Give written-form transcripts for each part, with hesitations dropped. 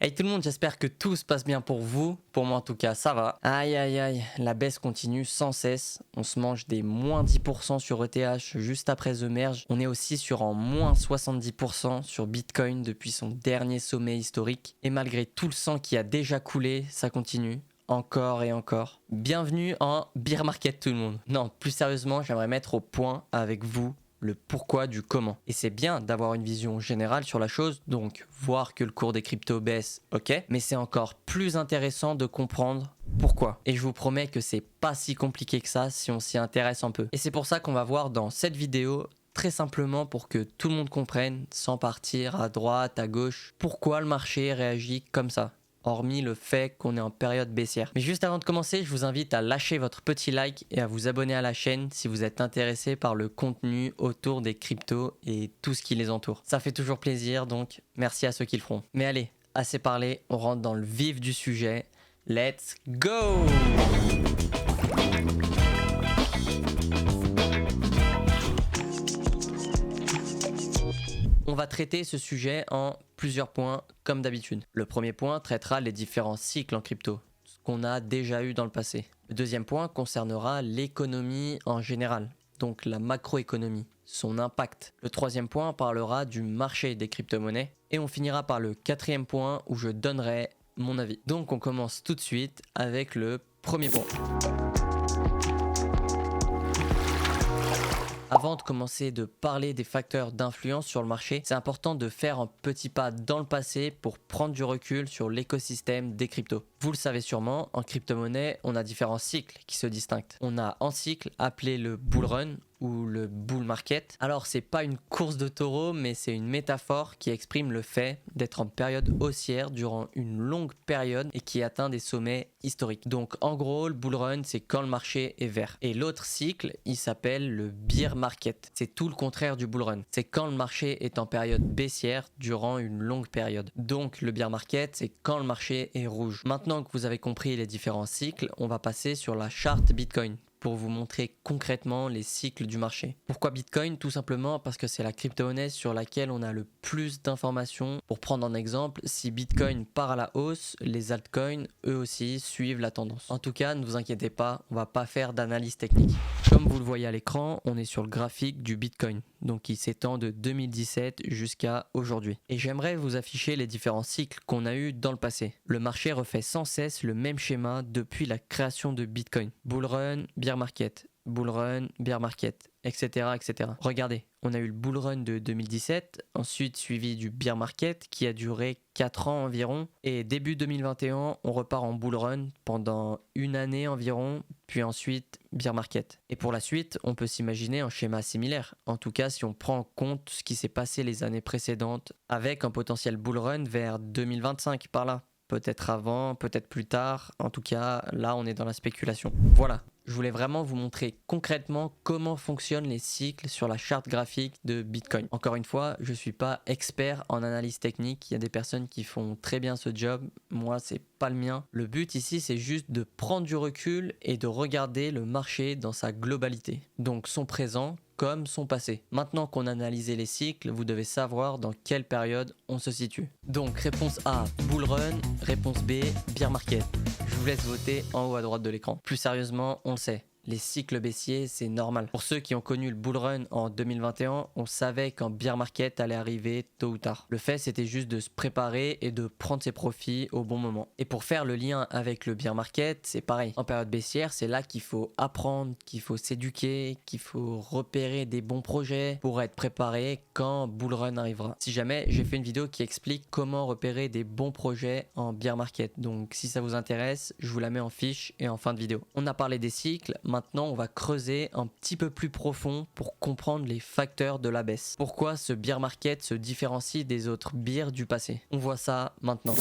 Hey tout le monde, j'espère que tout se passe bien pour vous. Pour moi en tout cas, ça va. Aïe aïe aïe, la baisse continue sans cesse. On se mange des moins 10% sur ETH juste après The Merge. On est aussi sur en moins 70% sur Bitcoin depuis son dernier sommet historique. Et malgré tout le sang qui a déjà coulé, ça continue. Encore et encore. Bienvenue en Bear Market tout le monde. Non, plus sérieusement, j'aimerais mettre au point avec vous le pourquoi du comment. Et c'est bien d'avoir une vision générale sur la chose, donc voir que le cours des cryptos baisse, ok, mais c'est encore plus intéressant de comprendre pourquoi. Et je vous promets que c'est pas si compliqué que ça si on s'y intéresse un peu. Et c'est pour ça qu'on va voir dans cette vidéo, très simplement pour que tout le monde comprenne, sans partir à droite, à gauche, pourquoi le marché réagit comme ça. Hormis le fait qu'on est en période baissière. Mais juste avant de commencer, je vous invite à lâcher votre petit like et à vous abonner à la chaîne si vous êtes intéressé par le contenu autour des cryptos et tout ce qui les entoure. Ça fait toujours plaisir, donc merci à ceux qui le feront. Mais allez, assez parlé, on rentre dans le vif du sujet. Let's go! On va traiter ce sujet en plusieurs points comme d'habitude. Le premier point traitera les différents cycles en crypto, ce qu'on a déjà eu dans le passé. Le deuxième point concernera l'économie en général, donc la macroéconomie, son impact. Le troisième point parlera du marché des crypto-monnaies. Et on finira par le quatrième point où je donnerai mon avis. Donc on commence tout de suite avec le premier point. Avant de commencer de parler des facteurs d'influence sur le marché, c'est important de faire un petit pas dans le passé pour prendre du recul sur l'écosystème des cryptos. Vous le savez sûrement, en crypto-monnaie, on a différents cycles qui se distinguent. On a un cycle appelé le bull run ou le bull market. Alors c'est pas une course de taureau, mais c'est une métaphore qui exprime le fait d'être en période haussière durant une longue période et qui atteint des sommets historiques. Donc en gros, le bull run, c'est quand le marché est vert. Et l'autre cycle, il s'appelle le bear market. C'est tout le contraire du bull run. C'est quand le marché est en période baissière durant une longue période. Donc le bear market, c'est quand le marché est rouge. Maintenant que vous avez compris les différents cycles, on va passer sur la charte Bitcoin pour vous montrer concrètement les cycles du marché. Pourquoi Bitcoin? Tout simplement parce que c'est la crypto-monnaie sur laquelle on a le plus d'informations. Pour prendre un exemple, si Bitcoin part à la hausse, les altcoins, eux aussi, suivent la tendance. En tout cas, ne vous inquiétez pas, on va pas faire d'analyse technique. Comme vous le voyez à l'écran, on est sur le graphique du Bitcoin, donc qui s'étend de 2017 jusqu'à aujourd'hui. Et j'aimerais vous afficher les différents cycles qu'on a eu dans le passé. Le marché refait sans cesse le même schéma depuis la création de Bitcoin. Bull run, bear market, bull run, bear market, etc., etc. Regardez, on a eu le bull run de 2017, ensuite suivi du bear market qui a duré 4 ans environ, et début 2021, on repart en bull run pendant une année environ, puis ensuite bear market. Et pour la suite, on peut s'imaginer un schéma similaire, en tout cas si on prend en compte ce qui s'est passé les années précédentes, avec un potentiel bull run vers 2025 par là. Peut-être avant, peut-être plus tard, en tout cas là on est dans la spéculation. Voilà. Je voulais vraiment vous montrer concrètement comment fonctionnent les cycles sur la charte graphique de Bitcoin. Encore une fois, je ne suis pas expert en analyse technique. Il y a des personnes qui font très bien ce job. Moi, c'est pas le mien. Le but ici, c'est juste de prendre du recul et de regarder le marché dans sa globalité. Donc son présent comme son passé. Maintenant qu'on a analysé les cycles, vous devez savoir dans quelle période on se situe. Donc réponse A, bull run, réponse B, bear market. Je vous laisse voter en haut à droite de l'écran. Plus sérieusement, on le sait. Les cycles baissiers, c'est normal. Pour ceux qui ont connu le bull run en 2021, on savait qu'un bear market allait arriver tôt ou tard. Le fait, c'était juste de se préparer et de prendre ses profits au bon moment. Et pour faire le lien avec le bear market, c'est pareil. En période baissière, c'est là qu'il faut apprendre, qu'il faut s'éduquer, qu'il faut repérer des bons projets pour être préparé quand bull run arrivera. Si jamais, j'ai fait une vidéo qui explique comment repérer des bons projets en bear market. Donc si ça vous intéresse, je vous la mets en fiche et en fin de vidéo. On a parlé des cycles. Maintenant, on va creuser un petit peu plus profond pour comprendre les facteurs de la baisse. Pourquoi ce bear market se différencie des autres bears du passé? On voit ça maintenant.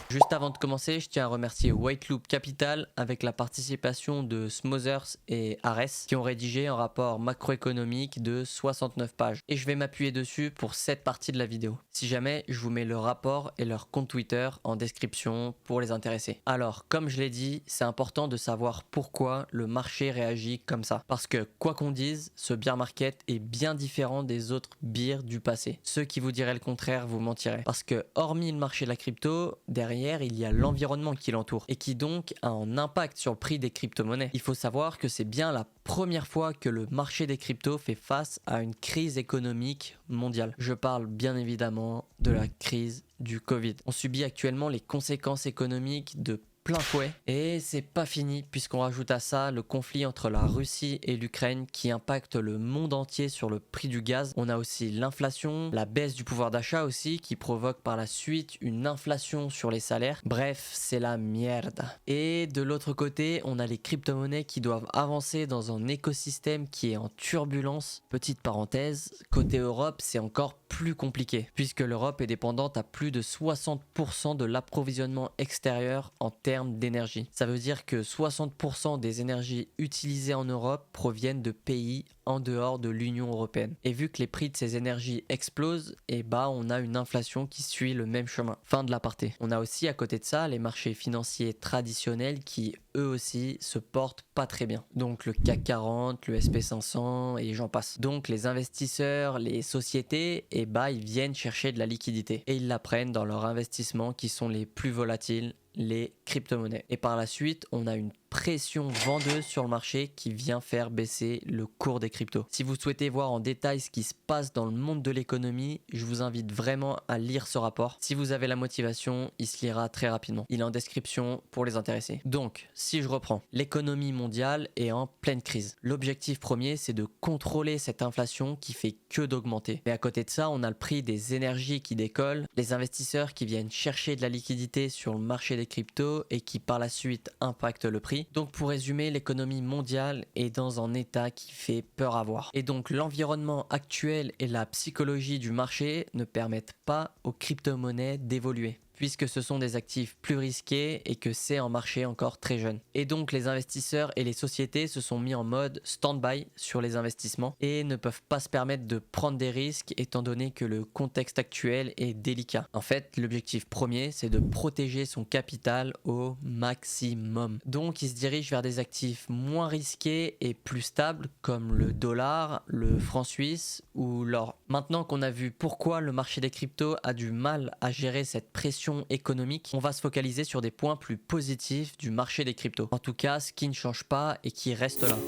Juste avant de commencer, je tiens à remercier White Loop Capital avec la participation de Smothers et Ares qui ont rédigé un rapport macroéconomique de 69 pages. Et je vais m'appuyer dessus pour cette partie de la vidéo. Si jamais, je vous mets le rapport et leur compte Twitter en description pour les intéressés. Alors, comme je l'ai dit, c'est important de savoir pourquoi le marché réagit comme ça. Parce que, quoi qu'on dise, ce bear market est bien différent des autres bears du passé. Ceux qui vous diraient le contraire vous mentiraient. Parce que, hormis le marché de la crypto, derrière il y a l'environnement qui l'entoure et qui donc a un impact sur le prix des crypto-monnaies. Il faut savoir que c'est bien la première fois que le marché des cryptos fait face à une crise économique mondiale. Je parle bien évidemment de la crise du Covid. On subit actuellement les conséquences économiques de plein fouet et c'est pas fini puisqu'on rajoute à ça le conflit entre la Russie et l'Ukraine qui impacte le monde entier sur le prix du gaz. On a aussi l'inflation, la baisse du pouvoir d'achat aussi qui provoque par la suite une inflation sur les salaires. Bref, c'est la merde. Et de l'autre côté, on a les crypto-monnaies qui doivent avancer dans un écosystème qui est en turbulence. Petite parenthèse, côté Europe, c'est encore plus compliqué puisque l'Europe est dépendante à plus de 60% de l'approvisionnement extérieur en termes d'énergie. Ça veut dire que 60% des énergies utilisées en Europe proviennent de pays en dehors de l'Union européenne. Et vu que les prix de ces énergies explosent, on a une inflation qui suit le même chemin. Fin de l'aparté. On a aussi à côté de ça les marchés financiers traditionnels qui eux aussi se portent pas très bien. Donc le CAC 40, le SP500 et j'en passe. Donc les investisseurs, les sociétés, ils viennent chercher de la liquidité et ils la prennent dans leurs investissements qui sont les plus volatiles, les crypto-monnaies. Et par la suite, on a une pression vendeuse sur le marché qui vient faire baisser le cours des cryptos. Si vous souhaitez voir en détail ce qui se passe dans le monde de l'économie, je vous invite vraiment à lire ce rapport. Si vous avez la motivation, il se lira très rapidement. Il est en description pour les intéressés. Donc, si je reprends, l'économie mondiale est en pleine crise. L'objectif premier, c'est de contrôler cette inflation qui fait que d'augmenter. Mais à côté de ça, on a le prix des énergies qui décolle, les investisseurs qui viennent chercher de la liquidité sur le marché des cryptos et qui par la suite impactent le prix. Donc pour résumer, l'économie mondiale est dans un état qui fait peur à voir. Et donc l'environnement actuel et la psychologie du marché ne permettent pas aux crypto-monnaies d'évoluer, puisque ce sont des actifs plus risqués et que c'est un marché encore très jeune. Et donc les investisseurs et les sociétés se sont mis en mode stand-by sur les investissements et ne peuvent pas se permettre de prendre des risques étant donné que le contexte actuel est délicat. En fait, l'objectif premier, c'est de protéger son capital au maximum. Donc ils se dirigent vers des actifs moins risqués et plus stables comme le dollar, le franc suisse ou l'or. Maintenant qu'on a vu pourquoi le marché des cryptos a du mal à gérer cette pression économique, on va se focaliser sur des points plus positifs du marché des cryptos. En tout cas, ce qui ne change pas et qui reste là.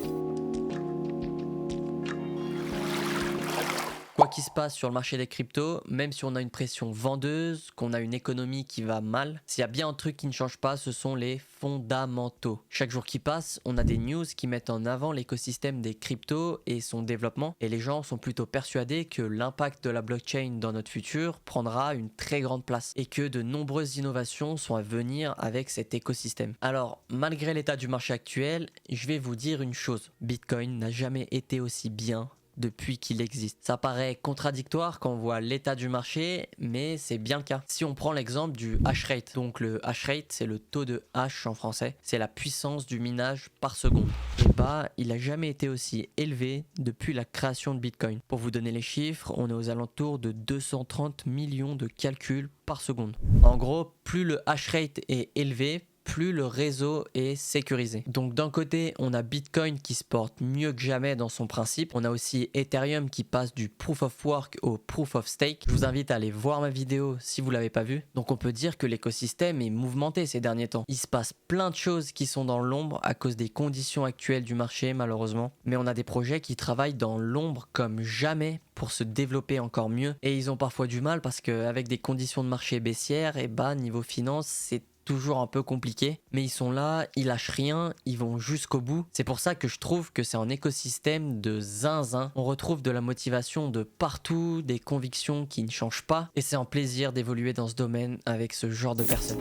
Quoi qu'il se passe sur le marché des cryptos, même si on a une pression vendeuse, qu'on a une économie qui va mal, s'il y a bien un truc qui ne change pas, ce sont les fondamentaux. Chaque jour qui passe, on a des news qui mettent en avant l'écosystème des cryptos et son développement, et les gens sont plutôt persuadés que l'impact de la blockchain dans notre futur prendra une très grande place et que de nombreuses innovations sont à venir avec cet écosystème. Alors, malgré l'état du marché actuel, je vais vous dire une chose, Bitcoin n'a jamais été aussi bien depuis qu'il existe. Ça paraît contradictoire quand on voit l'état du marché, mais c'est bien le cas. Si on prend l'exemple du hash rate, donc le hash rate, c'est le taux de hash en français, c'est la puissance du minage par seconde. Il a jamais été aussi élevé depuis la création de Bitcoin. Pour vous donner les chiffres, on est aux alentours de 230 millions de calculs par seconde. En gros, plus le hash rate est élevé, plus le réseau est sécurisé. Donc d'un côté, on a Bitcoin qui se porte mieux que jamais dans son principe. On a aussi Ethereum qui passe du Proof of Work au Proof of Stake. Je vous invite à aller voir ma vidéo si vous ne l'avez pas vue. Donc on peut dire que l'écosystème est mouvementé ces derniers temps. Il se passe plein de choses qui sont dans l'ombre à cause des conditions actuelles du marché malheureusement. Mais on a des projets qui travaillent dans l'ombre comme jamais pour se développer encore mieux. Et ils ont parfois du mal parce qu'avec des conditions de marché baissières, niveau finance, c'est toujours un peu compliqué, mais ils sont là, ils lâchent rien, ils vont jusqu'au bout. C'est pour ça que je trouve que c'est un écosystème de zinzin. On retrouve de la motivation de partout, des convictions qui ne changent pas, et c'est un plaisir d'évoluer dans ce domaine avec ce genre de personnes.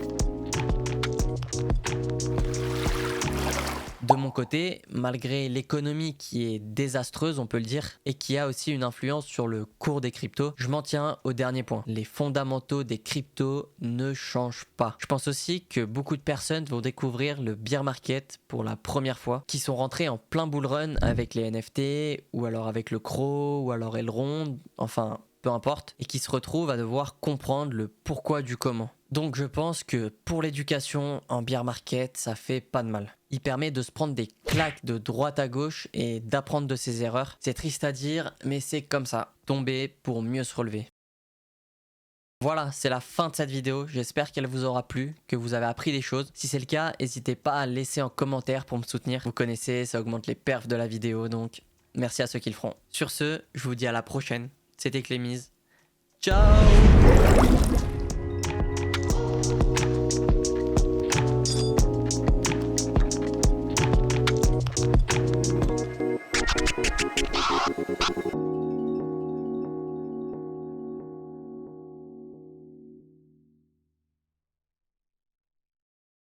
De mon côté, malgré l'économie qui est désastreuse, on peut le dire, et qui a aussi une influence sur le cours des cryptos, je m'en tiens au dernier point. Les fondamentaux des cryptos ne changent pas. Je pense aussi que beaucoup de personnes vont découvrir le bear market pour la première fois, qui sont rentrés en plein bull run avec les NFT, ou alors avec le CRO, ou alors Elrond, enfin peu importe, et qui se retrouvent à devoir comprendre le pourquoi du comment. Donc je pense que pour l'éducation, en bear market, ça fait pas de mal. Il permet de se prendre des claques de droite à gauche et d'apprendre de ses erreurs. C'est triste à dire, mais c'est comme ça. Tomber pour mieux se relever. Voilà, c'est la fin de cette vidéo. J'espère qu'elle vous aura plu, que vous avez appris des choses. Si c'est le cas, n'hésitez pas à laisser en commentaire pour me soutenir. Vous connaissez, ça augmente les perfs de la vidéo, donc merci à ceux qui le feront. Sur ce, je vous dis à la prochaine. C'était Clémise. Ciao!